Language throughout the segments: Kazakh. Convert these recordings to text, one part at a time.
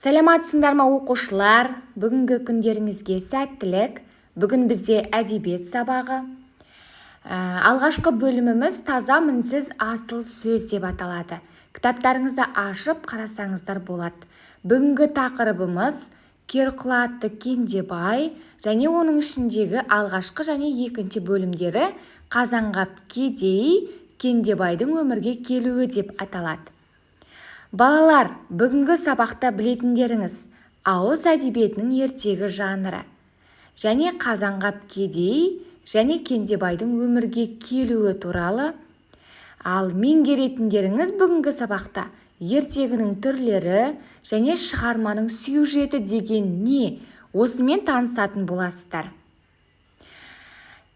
Сәлематсыңдар ма оқушылар? Бүгінгі күндеріңізге сәттілік. Бүгін бізде әдебиет сабағы. Алғашқы бөліміміз таза мінсіз асыл сөз деп аталады. Кітаптарыңызды ашып қарасаңыздар болады. Бүгінгі тақырыбымыз Керқұлатты Кендебай және оның ішіндегі алғашқы және екінші бөлімдері Қазанғап Кедей Кендебайдың өмірге келуі деп аталады. Балалар, бүгінгі сабақта білетіндеріңіз ауыз әдебиетінің ертегі жанры және Қазанғап Кедей және Кендебайдың өмірге келуі туралы. Ал меңгеретіндеріңіз бүгінгі сабақта ертегінің түрлері және шығарманың сюжеті деген не? Осымен танысатын боласыздар.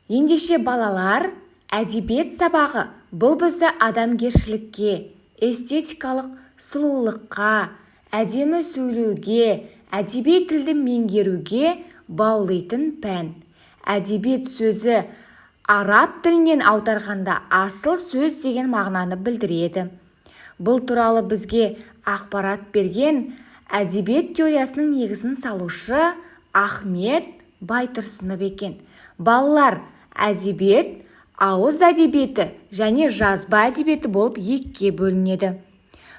Ендеше балалар, әдебиет сабағы бұл бізді адамгершілікке, эстетикалық сұлулыққа, әдемі сөйлеуге, әдеби тілді меңгеруге баулитын пән. Әдебиет сөзі араб тілінен аударғанда асыл сөз деген мағынаны білдіреді. Бұл туралы бізге ақпарат берген әдебиет теориясының негізін салушы Ахмет Байтұрсынов екен. Балалар, әдебиет ауыз әдебиеті және жазба әдебиеті болып екіге бөлінеді.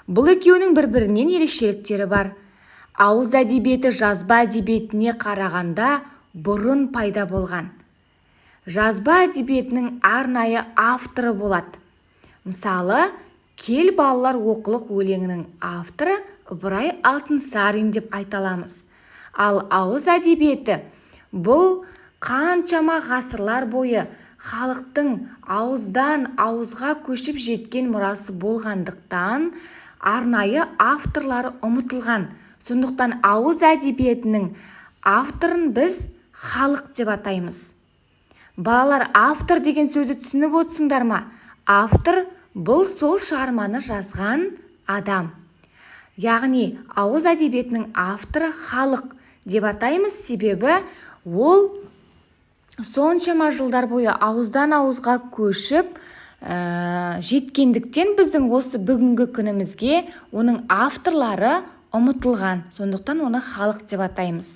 Бұл екеуінің бір-бірінен ерекшеліктері бар. Ауыз әдебиеті жазба әдебиетіне қарағанда бұрын пайда болған. Жазба әдебиетінің арнайы авторы болады. Мысалы, Кел балалар оқылық өлеңінің авторы Ыбырай Алтынсарин деп айталамыз. Ал ауыз әдебиеті бұл қаншама ғасырлар бойы халықтың ауыздан ауызға көшіп жеткен мұрасы болғандықтан арнайы авторлары ұмытылған. Сондықтан ауыз әдебиетінің авторын біз халық деп атаймыз. Балалар, автор деген сөзді түсініп отырсыңдар ма? Автор бұл сол шығарманы жазған адам. Яғни ауыз әдебиетінің авторы халық деп атаймыз, себебі ол соншама жылдар бойы ауыздан ауызға көшіп жеткендіктен біздің осы бүгінгі күнімізге оның авторлары ұмытылған. Сондықтан оны халық деп атаймыз.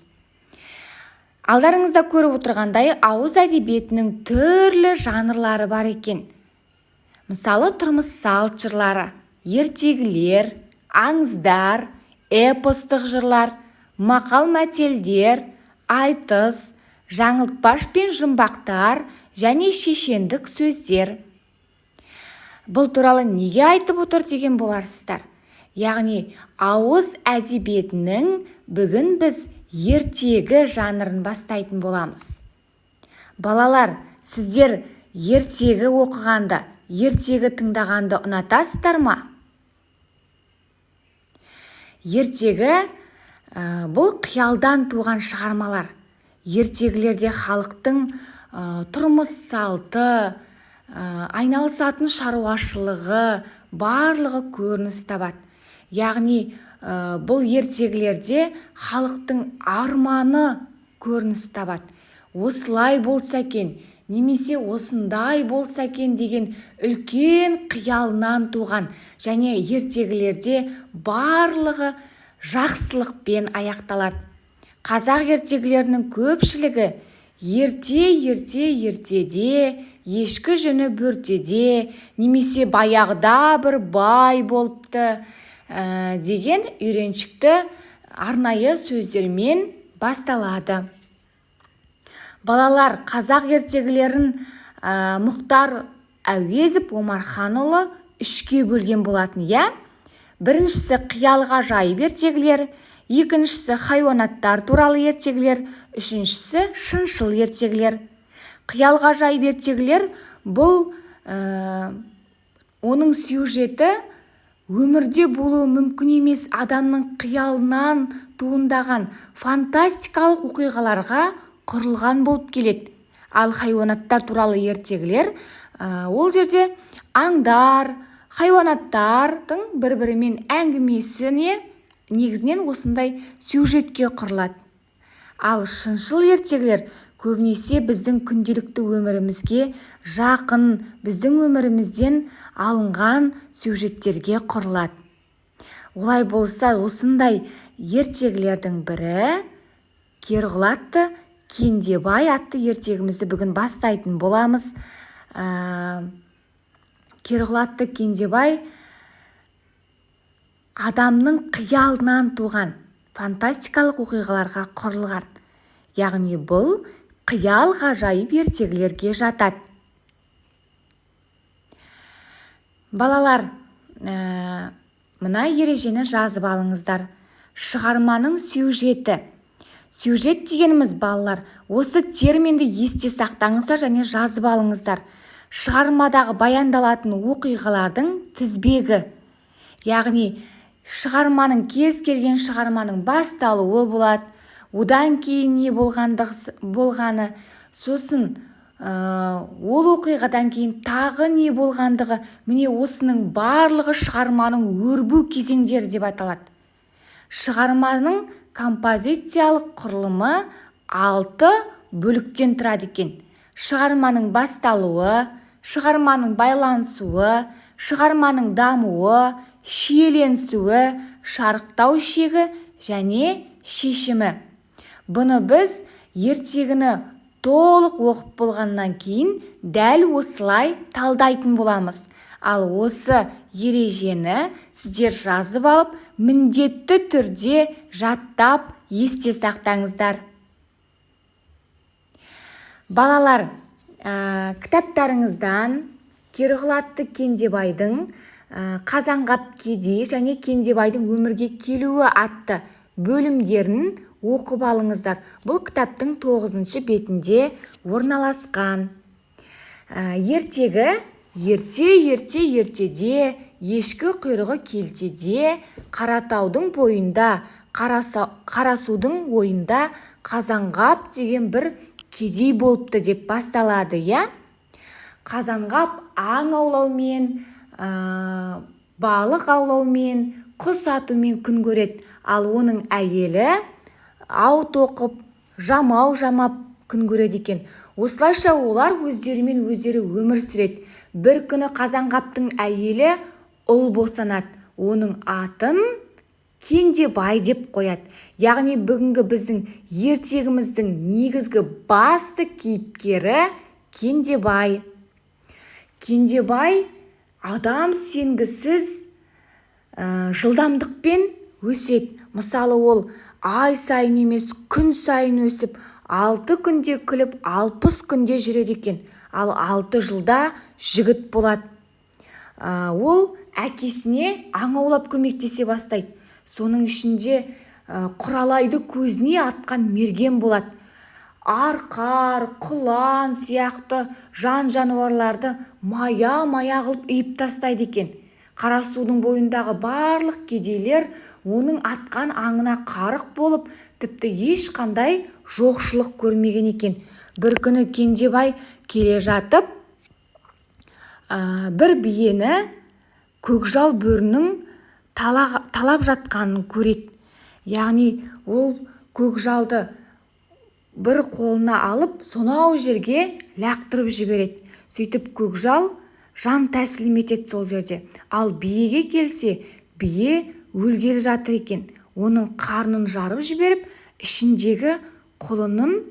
Алдарыңызда көріп отырғандай ауыз әдебиетінің түрлі жанрлары бар екен. Мысалы, тұрмыс салт жырлары, ертегілер, аңыздар, эпостық жырлар, мақал-мәтелдер, айтыс, жаңылтпаш пен жұмбақтар және шешендік сөздер. Бұл туралы неге айтып отыр деген боларсыздар. Яғни ауыз әдебиетінің бүгін біз ертегі жанрын бастайтын боламыз. Балалар, сіздер ертегі оқығанды, ертегі тыңдағанды ұнатасыздар ма? Ертегі бұл қиялдан туған шығармалар. Ертегілерде халықтың тұрмыс салты, айналысатын шаруашылығы, барлығы көрініс табады. Яғни бұл ертегілерде халықтың арманы көрініс табады. Осылай болса екен, немесе осындай болса екен деген үлкен қиялынан туған және ертегілерде барлығы жақсылықпен аяқталады. Қазақ ертегілерінің көпшілігі ертеде, ешкі жүні бөртеде, немесе баяғыда бір бай болыпты деген үйреншікті арнайы сөздермен басталады. Балалар, қазақ ертегілерін Мұхтар Әуезов Омарханұлы үшке бөлген болатын, иә? Біріншісі қиял ғажайып ертегілер, екіншісі хайуанаттар туралы ертегілер, үшіншісі шыншыл ертегілер. Қиял ғажайып ертегілер бұл оның сюжеті өмірде болуы мүмкін емес адамның қиялынан туындаған фантастикалық оқиғаларға құрылған болып келеді. Ал хайуанаттар туралы ертегілер ол жерде аңдар, хайуанаттардың бір-бірімен әңгімесіне негізінен осындай сюжетке құрылады. Ал шыншыл ертегілер көбінесе біздің күнделікті өмірімізге жақын, біздің өмірімізден алынған сюжеттерге құрылады. Олай болса, осындай ертегілердің бірі Керғұл атты Кендебай атты ертегімізді бүгін бастайтын боламыз. Керғұл атты Кендебай адамның қиялынан туған фантастикалық оқиғаларға құрылған. Яғни бұл қиял ғажайып ертегілерге жатады. Балалар, мына ережені жазып алыңыздар. Шығарманың сюжеті. Сюжет дегеніміз, балалар, осы терминді есте сақтаңыздар және жазып алыңыздар. Шығармадағы баяндалатын оқиғалардың тізбегі. Яғни шығарманың, кез келген шығарманың басталуы болады, одан кейін не болғаны, сосын ол оқиғадан кейін тағы не болғандығы, міне осының барлығы шығарманың өрбу кезеңдері деп аталады. Шығарманың композициялық құрылымы 6 бөліктен тұрады екен. Шығарманың басталуы, шығарманың байланысуы, шығарманың дамуы, шиеленісуі, шарықтау шегі және шешімі. Бұны біз ертегіні толық оқып болғаннан кейін дәл осылай талдайтын боламыз. Ал осы ережені сіздер жазып алып, міндетті түрде жаттап есте сақтаңыздар. Балалар, кітаптарыңыздан Керғұл атты Кендебайдың Қазанғап кедей және Кендебайдың өмірге келуі атты бөлімдерін оқып алыңыздар. Бұл кітаптың 9 бетінде орналасқан. Ертегі: ертеде, ешкі құйрығы келтеде, Қаратаудың бойында, Қарасудың ойында Қазанғап деген бір кедей болыпты деп басталады, иә? Қазанғап аң аулаумен, балық аулаумен, құс атумен күн көреді. Ал оның әйелі ау тоқып, жамау жамап күн көреді екен. Осылайша олар өздерімен өздері өмір сүреді. Бір күні Қазанғаптың әйелі ұл босанады. Оның атын Кендебай деп қояды. Яғни бүгінгі біздің ертегіміздің негізгі басты кейіпкері Кендебай. Кендебай адам сенгісіз жылдамдықпен өседі. Мысалы, ол ай сайын емес, күн сайын өсіп, 6 күнде күліп, 60 күнде жүреді екен. Ал 6 жылда жігіт болады. Ол әкесіне аң аулап көмектесе бастайды. Соның ішінде Құралайды көзіне атқан мерген болады. Арқар, құлан сияқты жан жануарларды мая қылып үйіп тастайды екен. Қарасудың бойындағы барлық кедейлер оның атқан аңына қарық болып, тіпті ешқандай жоқшылық көрмеген екен. Бір күні Кендебай келе жатып, бір биені көкжал бөрінің талап жатқанын көреді. Яғни ол көкжалды бір қолына алып, сонау жерге лақтырып жібереді. Сөйтіп көкжал жан тәсілім етеді сол жерде. Ал биеге келсе, бие өлгелі жатыр екен. Оның қарнын жарып жіберіп, ішіндегі құлынын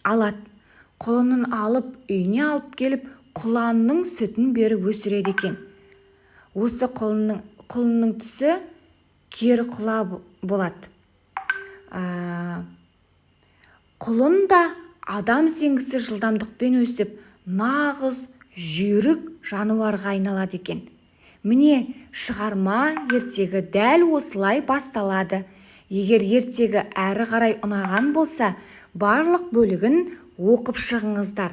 алады. Құлынын алып, үйіне алып келіп, құланның сүтін беріп өсіреді екен. Осы құлынның түсі кері құла болады. Құлын да адам сенгісі жылдамдықпен өсіп, нағыз жүйрік жануарға айналады екен. Міне шығарма ертегі дәл осылай басталады. Егер ертегі әрі қарай ұнаған болса, барлық бөлігін оқып шығыңыздар.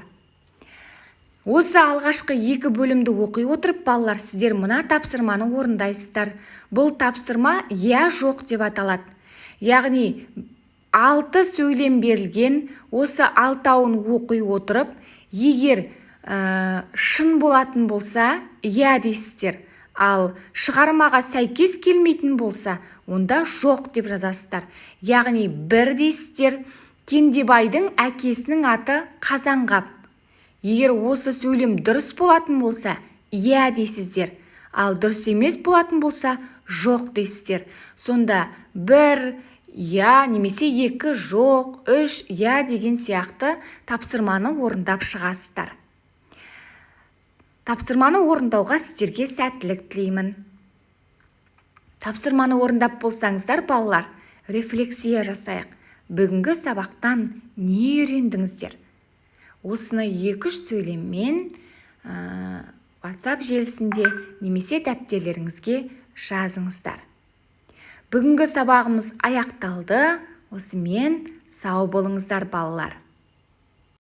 Осы алғашқы 2 бөлімді оқи отырып, балалар, сіздер мына тапсырманы орындайсыздар. Бұл тапсырма «я жоқ» деп аталады. Яғни 6 сөйлем берілген, осы 6-ауын оқи отырып, егер шын болатын болса, «я» дейсіздер. Ал шығармаға сәйкес келмейтін болса, онда «жоқ» деп жазасыздар. Яғни 1 дейсіздер. Кендебайдың әкесінің аты Қазанғап. Егер осы сөйлем дұрыс болатын болса, «я» дейсіздер. Ал дұрыс емес болатын болса, жоқ дейсіздер. Сонда 1 иә немесе 2 жоқ, 3 иә деген сияқты тапсырманы орындап шығасыздар. Тапсырманы орындауға сіздерге сәттілік тілеймін. Тапсырманы орындап болсаңыздар, балалар, рефлексия жасайық. Бүгінгі сабақтан не үйрендіңіздер? Осыны 2-3 сөйлеммен WhatsApp желісінде немесе дәптерлеріңізге жазыңыздар. Бүгінгі сабағымыз аяқталды. Осымен сау болыңыздар, балалар.